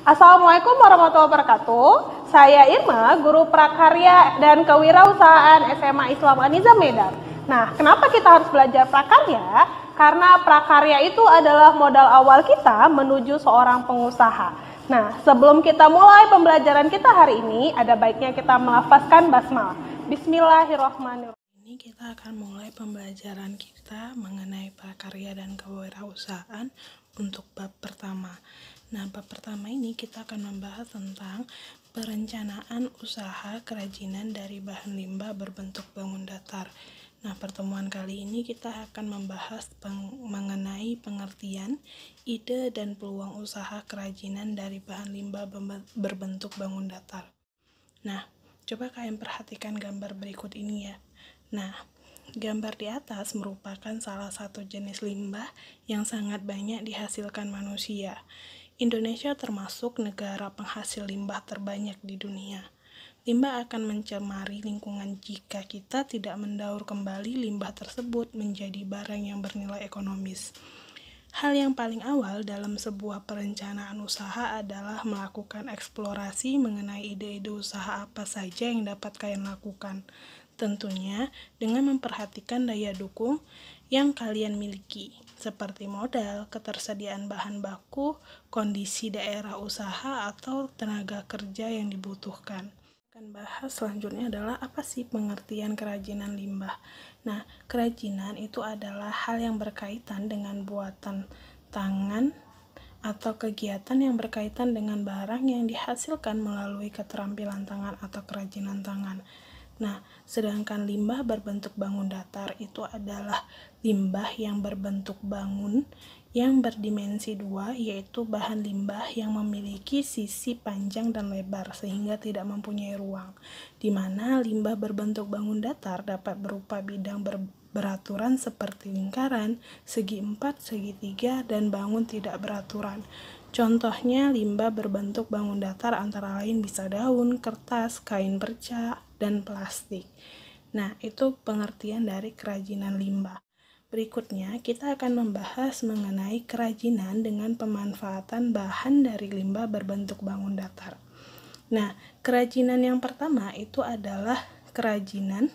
Assalamualaikum warahmatullahi wabarakatuh. Saya Irma, guru prakarya dan kewirausahaan SMA Islam An-Nizam Medan. Nah, kenapa kita harus belajar prakarya? Karena prakarya itu adalah modal awal kita menuju seorang pengusaha. Nah, sebelum kita mulai pembelajaran kita hari ini, ada baiknya kita melafazkan basmalah. Bismillahirrahmanirrahim. Ini kita akan mulai pembelajaran kita mengenai prakarya dan kewirausahaan untuk bab pertama. Nah, bab pertama ini kita akan membahas tentang perencanaan usaha kerajinan dari bahan limbah berbentuk bangun datar. Nah, pertemuan kali ini kita akan membahas mengenai pengertian, ide, dan peluang usaha kerajinan dari bahan limbah berbentuk bangun datar. Nah, coba kalian perhatikan gambar berikut ini ya. Nah, gambar di atas merupakan salah satu jenis limbah yang sangat banyak dihasilkan manusia. Indonesia termasuk negara penghasil limbah terbanyak di dunia. Limbah akan mencemari lingkungan jika kita tidak mendaur kembali limbah tersebut menjadi barang yang bernilai ekonomis. Hal yang paling awal dalam sebuah perencanaan usaha adalah melakukan eksplorasi mengenai ide-ide usaha apa saja yang dapat kalian lakukan. Tentunya dengan memperhatikan daya dukung yang kalian miliki, seperti modal, ketersediaan bahan baku, kondisi daerah usaha, atau tenaga kerja yang dibutuhkan. Akan bahas selanjutnya adalah apa sih pengertian kerajinan limbah. Nah, kerajinan itu adalah hal yang berkaitan dengan buatan tangan atau kegiatan yang berkaitan dengan barang yang dihasilkan melalui keterampilan tangan atau kerajinan tangan. Nah, sedangkan limbah berbentuk bangun datar itu adalah limbah yang berbentuk bangun yang berdimensi 2, yaitu bahan limbah yang memiliki sisi panjang dan lebar sehingga tidak mempunyai ruang, di mana limbah berbentuk bangun datar dapat berupa bidang beraturan seperti lingkaran, segi 4, segi 3, dan bangun tidak beraturan. Contohnya limbah berbentuk bangun datar antara lain bisa daun, kertas, kain perca, dan plastik. Nah, itu pengertian dari kerajinan limbah. Berikutnya, kita akan membahas mengenai kerajinan dengan pemanfaatan bahan dari limbah berbentuk bangun datar. Nah, kerajinan yang pertama itu adalah kerajinan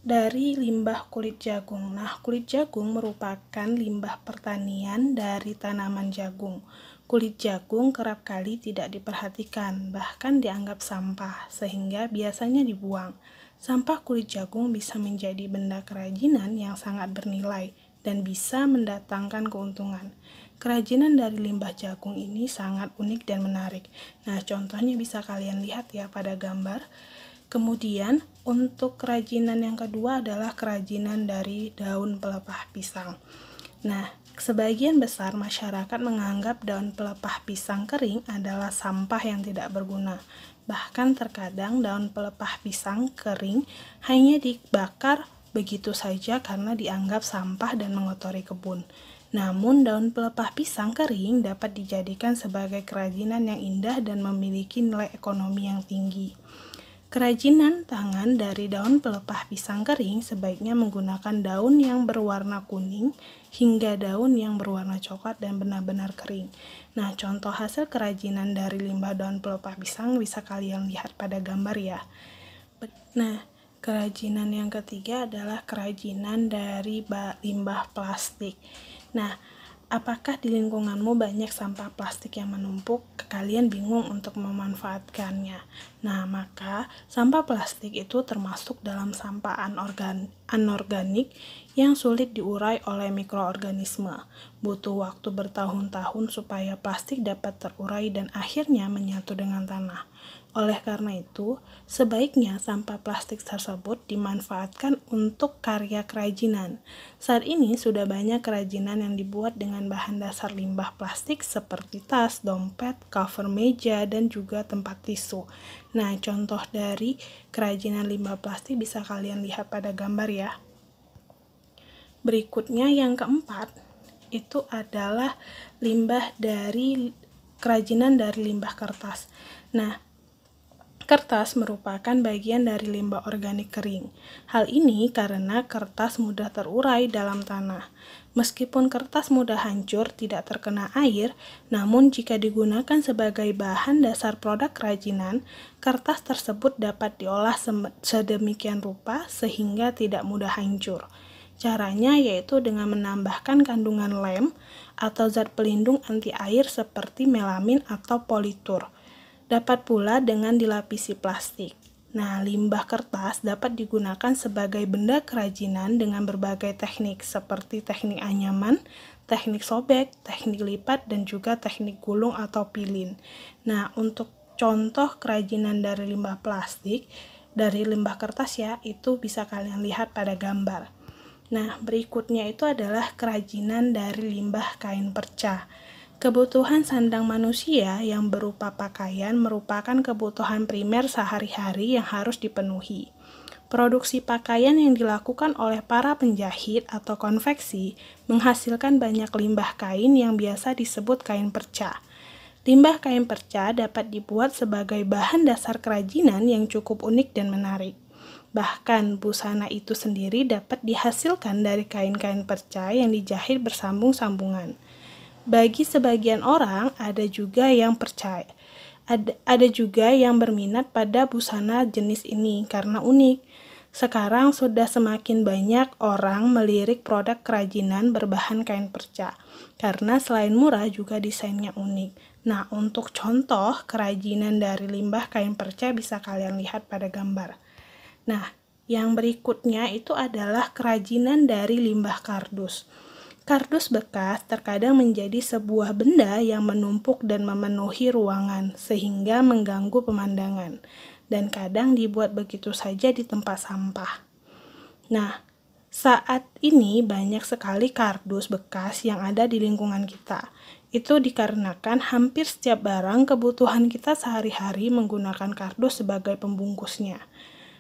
dari limbah kulit jagung. Nah, kulit jagung merupakan limbah pertanian dari tanaman jagung. Kulit jagung kerap kali tidak diperhatikan, bahkan dianggap sampah, sehingga biasanya dibuang. Sampah kulit jagung bisa menjadi benda kerajinan yang sangat bernilai dan bisa mendatangkan keuntungan. Kerajinan dari limbah jagung ini sangat unik dan menarik. Nah, contohnya bisa kalian lihat ya pada gambar. Kemudian, untuk kerajinan yang kedua adalah kerajinan dari daun pelepah pisang. Nah, sebagian besar masyarakat menganggap daun pelepah pisang kering adalah sampah yang tidak berguna. Bahkan terkadang daun pelepah pisang kering hanya dibakar begitu saja karena dianggap sampah dan mengotori kebun. Namun daun pelepah pisang kering dapat dijadikan sebagai kerajinan yang indah dan memiliki nilai ekonomi yang tinggi. Kerajinan tangan dari daun pelepah pisang kering sebaiknya menggunakan daun yang berwarna kuning hingga daun yang berwarna coklat dan benar-benar kering. Nah, contoh hasil kerajinan dari limbah daun pelepah pisang bisa kalian lihat pada gambar ya. Nah, kerajinan yang ketiga adalah kerajinan dari limbah plastik. Nah, apakah di lingkunganmu banyak sampah plastik yang menumpuk? Kalian bingung untuk memanfaatkannya. Nah, maka sampah plastik itu termasuk dalam sampah anorganik yang sulit diurai oleh mikroorganisme. Butuh waktu bertahun-tahun supaya plastik dapat terurai dan akhirnya menyatu dengan tanah. Oleh karena itu, sebaiknya sampah plastik tersebut dimanfaatkan untuk karya kerajinan. Saat ini sudah banyak kerajinan yang dibuat dengan bahan dasar limbah plastik seperti tas, dompet, cover meja, dan juga tempat tisu. Nah, contoh dari kerajinan limbah plastik bisa kalian lihat pada gambar ya. Berikutnya yang keempat, itu adalah kerajinan dari limbah kertas. Nah, Kertas merupakan bagian dari limbah organik kering. Hal ini karena kertas mudah terurai dalam tanah. Meskipun kertas mudah hancur, tidak terkena air, namun jika digunakan sebagai bahan dasar produk kerajinan, kertas tersebut dapat diolah sedemikian rupa sehingga tidak mudah hancur. Caranya yaitu dengan menambahkan kandungan lem atau zat pelindung anti air seperti melamin atau politur. Dapat pula dengan dilapisi plastik. Nah, limbah kertas dapat digunakan sebagai benda kerajinan dengan berbagai teknik seperti teknik anyaman, teknik sobek, teknik lipat, dan juga teknik gulung atau pilin. Nah, untuk contoh kerajinan dari limbah plastik, dari limbah kertas ya, itu bisa kalian lihat pada gambar. Nah, berikutnya itu adalah kerajinan dari limbah kain perca. Kebutuhan sandang manusia yang berupa pakaian merupakan kebutuhan primer sehari-hari yang harus dipenuhi. Produksi pakaian yang dilakukan oleh para penjahit atau konveksi menghasilkan banyak limbah kain yang biasa disebut kain perca. Limbah kain perca dapat dibuat sebagai bahan dasar kerajinan yang cukup unik dan menarik. Bahkan busana itu sendiri dapat dihasilkan dari kain-kain perca yang dijahit bersambung-sambungan. Bagi sebagian orang, ada juga yang berminat pada busana jenis ini karena unik. Sekarang sudah semakin banyak orang melirik produk kerajinan berbahan kain perca, karena selain murah juga desainnya unik. Nah, untuk contoh kerajinan dari limbah kain perca bisa kalian lihat pada gambar. Nah, yang berikutnya itu adalah kerajinan dari limbah kardus. Kardus bekas terkadang menjadi sebuah benda yang menumpuk dan memenuhi ruangan sehingga mengganggu pemandangan, dan kadang dibuat begitu saja di tempat sampah. Nah, saat ini banyak sekali kardus bekas yang ada di lingkungan kita. Itu dikarenakan hampir setiap barang kebutuhan kita sehari-hari menggunakan kardus sebagai pembungkusnya.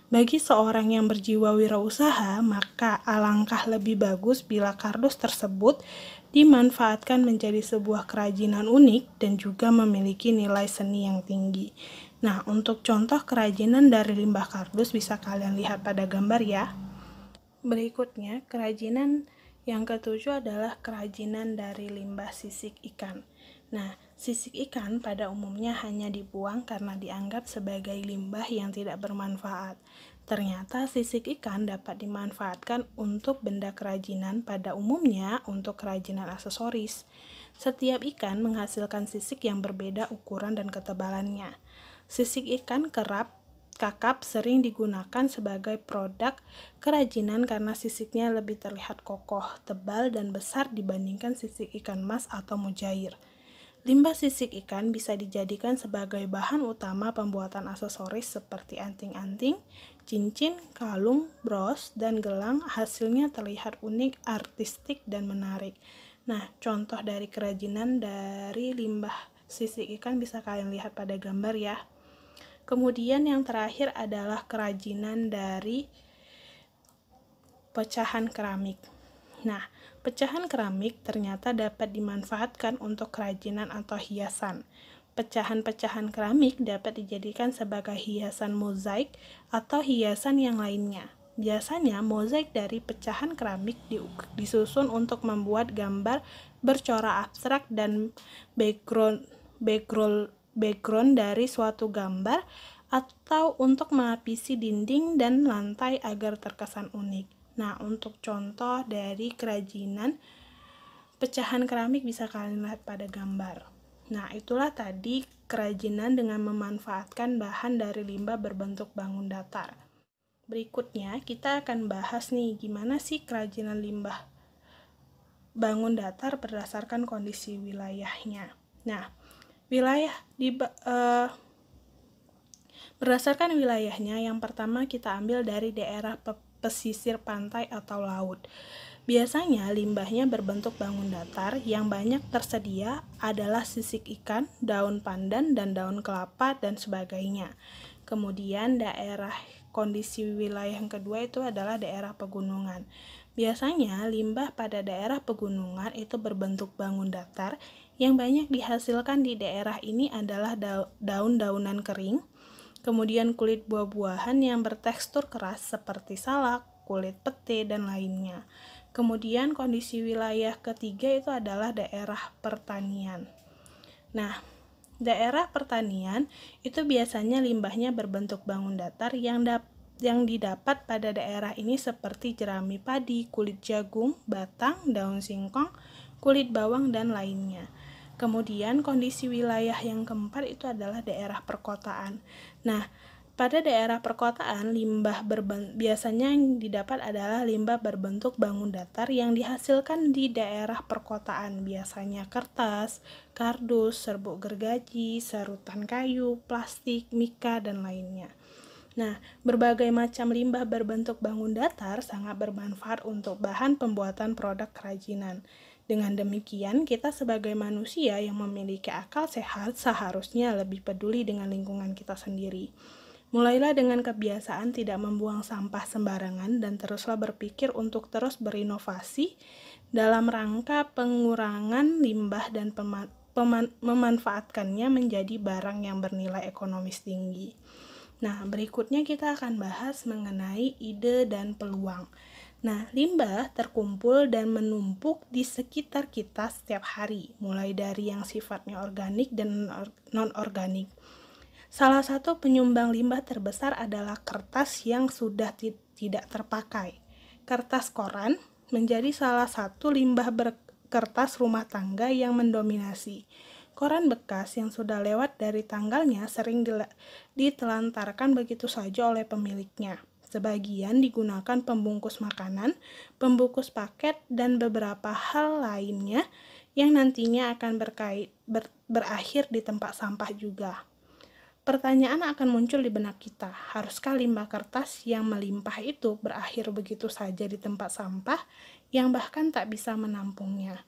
Bagi seorang yang berjiwa wirausaha, maka alangkah lebih bagus bila kardus tersebut dimanfaatkan menjadi sebuah kerajinan unik dan juga memiliki nilai seni yang tinggi. Nah, untuk contoh kerajinan dari limbah kardus bisa kalian lihat pada gambar ya. Berikutnya, kerajinan yang ketujuh adalah kerajinan dari limbah sisik ikan. Nah, sisik ikan pada umumnya hanya dibuang karena dianggap sebagai limbah yang tidak bermanfaat. Ternyata sisik ikan dapat dimanfaatkan untuk benda kerajinan, pada umumnya untuk kerajinan aksesoris. Setiap ikan menghasilkan sisik yang berbeda ukuran dan ketebalannya. Sisik ikan kakap sering digunakan sebagai produk kerajinan karena sisiknya lebih terlihat kokoh, tebal, dan besar dibandingkan sisik ikan mas atau mujair. Limbah sisik ikan bisa dijadikan sebagai bahan utama pembuatan aksesoris seperti anting-anting, cincin, kalung, bros, dan gelang. Hasilnya terlihat unik, artistik, dan menarik. Nah, contoh dari kerajinan dari limbah sisik ikan bisa kalian lihat pada gambar ya. Kemudian yang terakhir adalah kerajinan dari pecahan keramik. Nah, pecahan keramik ternyata dapat dimanfaatkan untuk kerajinan atau hiasan. Pecahan-pecahan keramik dapat dijadikan sebagai hiasan mozaik atau hiasan yang lainnya. Biasanya mozaik dari pecahan keramik disusun untuk membuat gambar bercorak abstrak dan background dari suatu gambar, atau untuk melapisi dinding dan lantai agar terkesan unik. Nah, untuk contoh dari kerajinan pecahan keramik bisa kalian lihat pada gambar. Nah, itulah tadi kerajinan dengan memanfaatkan bahan dari limbah berbentuk bangun datar. Berikutnya, kita akan bahas nih gimana sih kerajinan limbah bangun datar berdasarkan kondisi wilayahnya. Nah, berdasarkan wilayahnya, yang pertama kita ambil dari daerah pesisir pantai atau laut. Biasanya limbahnya berbentuk bangun datar. Yang banyak tersedia adalah sisik ikan, daun pandan, dan daun kelapa, dan sebagainya. Kemudian kondisi wilayah yang kedua itu adalah daerah pegunungan. Biasanya limbah pada daerah pegunungan itu berbentuk bangun datar. Yang banyak dihasilkan di daerah ini adalah daun-daunan kering, kemudian kulit buah-buahan yang bertekstur keras seperti salak, kulit pete, dan lainnya. Kemudian kondisi wilayah ketiga itu adalah daerah pertanian. Nah, daerah pertanian itu biasanya limbahnya berbentuk bangun datar yang didapat pada daerah ini seperti jerami padi, kulit jagung, batang, daun singkong, kulit bawang, dan lainnya. Kemudian kondisi wilayah yang keempat itu adalah daerah perkotaan. Nah, pada daerah perkotaan, biasanya yang didapat adalah limbah berbentuk bangun datar yang dihasilkan di daerah perkotaan, biasanya kertas, kardus, serbuk gergaji, serutan kayu, plastik, mika, dan lainnya. Nah, berbagai macam limbah berbentuk bangun datar sangat bermanfaat untuk bahan pembuatan produk kerajinan. Dengan demikian, kita sebagai manusia yang memiliki akal sehat seharusnya lebih peduli dengan lingkungan kita sendiri. Mulailah dengan kebiasaan tidak membuang sampah sembarangan dan teruslah berpikir untuk terus berinovasi dalam rangka pengurangan limbah dan memanfaatkannya menjadi barang yang bernilai ekonomis tinggi. Nah, berikutnya kita akan bahas mengenai ide dan peluang. Nah, limbah terkumpul dan menumpuk di sekitar kita setiap hari, mulai dari yang sifatnya organik dan non-organik. Salah satu penyumbang limbah terbesar adalah kertas yang sudah tidak terpakai. Kertas koran menjadi salah satu limbah kertas rumah tangga yang mendominasi. Koran bekas yang sudah lewat dari tanggalnya sering ditelantarkan begitu saja oleh pemiliknya. Sebagian digunakan pembungkus makanan, pembungkus paket, dan beberapa hal lainnya yang nantinya akan berakhir di tempat sampah juga. Pertanyaan akan muncul di benak kita, haruskah limbah kertas yang melimpah itu berakhir begitu saja di tempat sampah yang bahkan tak bisa menampungnya?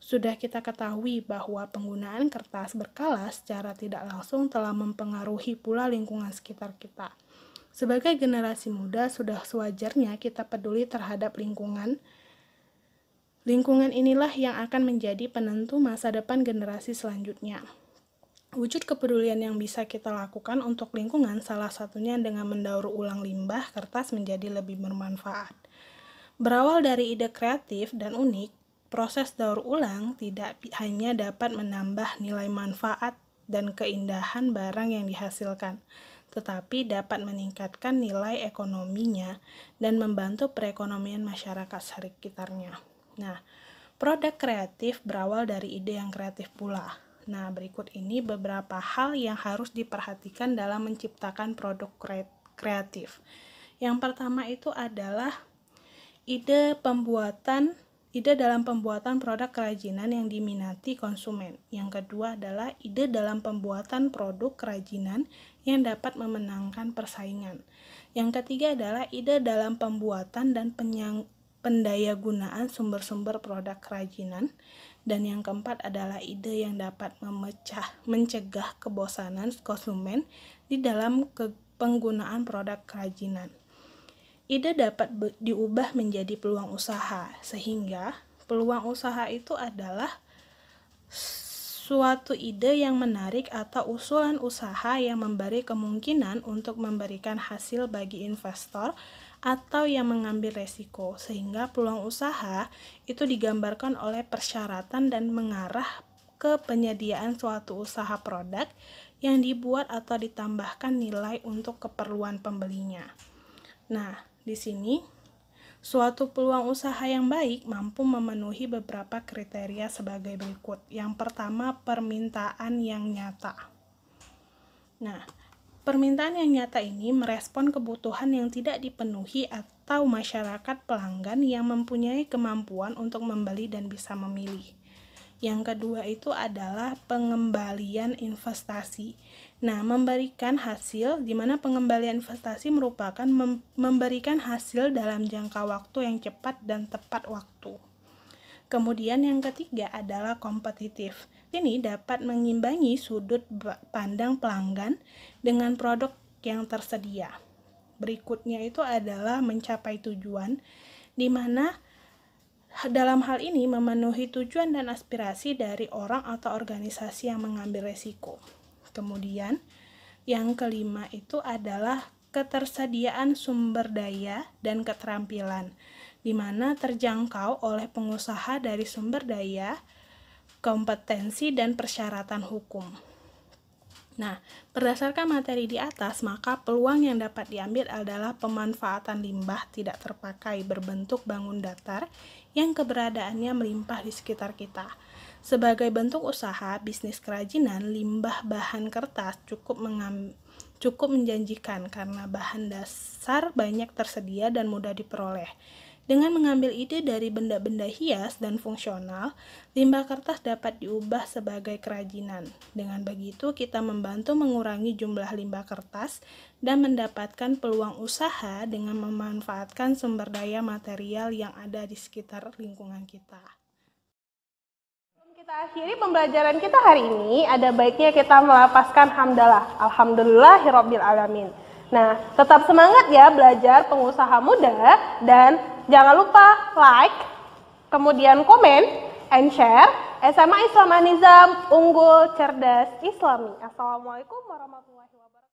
Sudah kita ketahui bahwa penggunaan kertas berkala secara tidak langsung telah mempengaruhi pula lingkungan sekitar kita. Sebagai generasi muda, sudah sewajarnya kita peduli terhadap lingkungan. Lingkungan inilah yang akan menjadi penentu masa depan generasi selanjutnya. Wujud kepedulian yang bisa kita lakukan untuk lingkungan salah satunya dengan mendaur ulang limbah kertas menjadi lebih bermanfaat. Berawal dari ide kreatif dan unik, proses daur ulang tidak hanya dapat menambah nilai manfaat dan keindahan barang yang dihasilkan, tetapi dapat meningkatkan nilai ekonominya dan membantu perekonomian masyarakat sekitarnya. Nah, produk kreatif berawal dari ide yang kreatif pula. Nah, berikut ini beberapa hal yang harus diperhatikan dalam menciptakan produk kreatif. Yang pertama itu adalah ide dalam pembuatan produk kerajinan yang diminati konsumen. Yang kedua adalah ide dalam pembuatan produk kerajinan yang dapat memenangkan persaingan. Yang ketiga adalah ide dalam pembuatan dan pendayagunaan sumber-sumber produk kerajinan. Dan yang keempat adalah ide yang dapat mencegah kebosanan konsumen di dalam penggunaan produk kerajinan. Ide dapat diubah menjadi peluang usaha, sehingga peluang usaha itu adalah suatu ide yang menarik atau usulan usaha yang memberi kemungkinan untuk memberikan hasil bagi investor atau yang mengambil resiko, sehingga peluang usaha itu digambarkan oleh persyaratan dan mengarah ke penyediaan suatu usaha produk yang dibuat atau ditambahkan nilai untuk keperluan pembelinya. Nah, di sini suatu peluang usaha yang baik mampu memenuhi beberapa kriteria sebagai berikut. Yang pertama, permintaan yang nyata. Nah, permintaan yang nyata ini merespon kebutuhan yang tidak dipenuhi atau masyarakat pelanggan yang mempunyai kemampuan untuk membeli dan bisa memilih. Yang kedua itu adalah pengembalian investasi. Nah, memberikan hasil, di mana pengembalian investasi merupakan memberikan hasil dalam jangka waktu yang cepat dan tepat waktu. Kemudian yang ketiga adalah kompetitif. Ini dapat mengimbangi sudut pandang pelanggan dengan produk yang tersedia. Berikutnya itu adalah mencapai tujuan, di mana dalam hal ini memenuhi tujuan dan aspirasi dari orang atau organisasi yang mengambil resiko. Kemudian, Yang kelima itu adalah ketersediaan sumber daya dan keterampilan, di mana terjangkau oleh pengusaha dari sumber daya, kompetensi, dan persyaratan hukum. Nah, berdasarkan materi di atas, maka peluang yang dapat diambil adalah pemanfaatan limbah tidak terpakai berbentuk bangun datar yang keberadaannya melimpah di sekitar kita. Sebagai bentuk usaha bisnis kerajinan, limbah bahan kertas cukup menjanjikan karena bahan dasar banyak tersedia dan mudah diperoleh. Dengan mengambil ide dari benda-benda hias dan fungsional, limbah kertas dapat diubah sebagai kerajinan. Dengan begitu, kita membantu mengurangi jumlah limbah kertas dan mendapatkan peluang usaha dengan memanfaatkan sumber daya material yang ada di sekitar lingkungan kita. Sebelum kita akhiri pembelajaran kita hari ini, ada baiknya kita melafazkan hamdalah. Alhamdulillahirabbil alamin. Nah, tetap semangat ya belajar pengusaha muda dan jangan lupa like, kemudian komen, and share. SMA Islam An-Nizam, unggul, cerdas, islami. Assalamualaikum warahmatullahi wabarakatuh.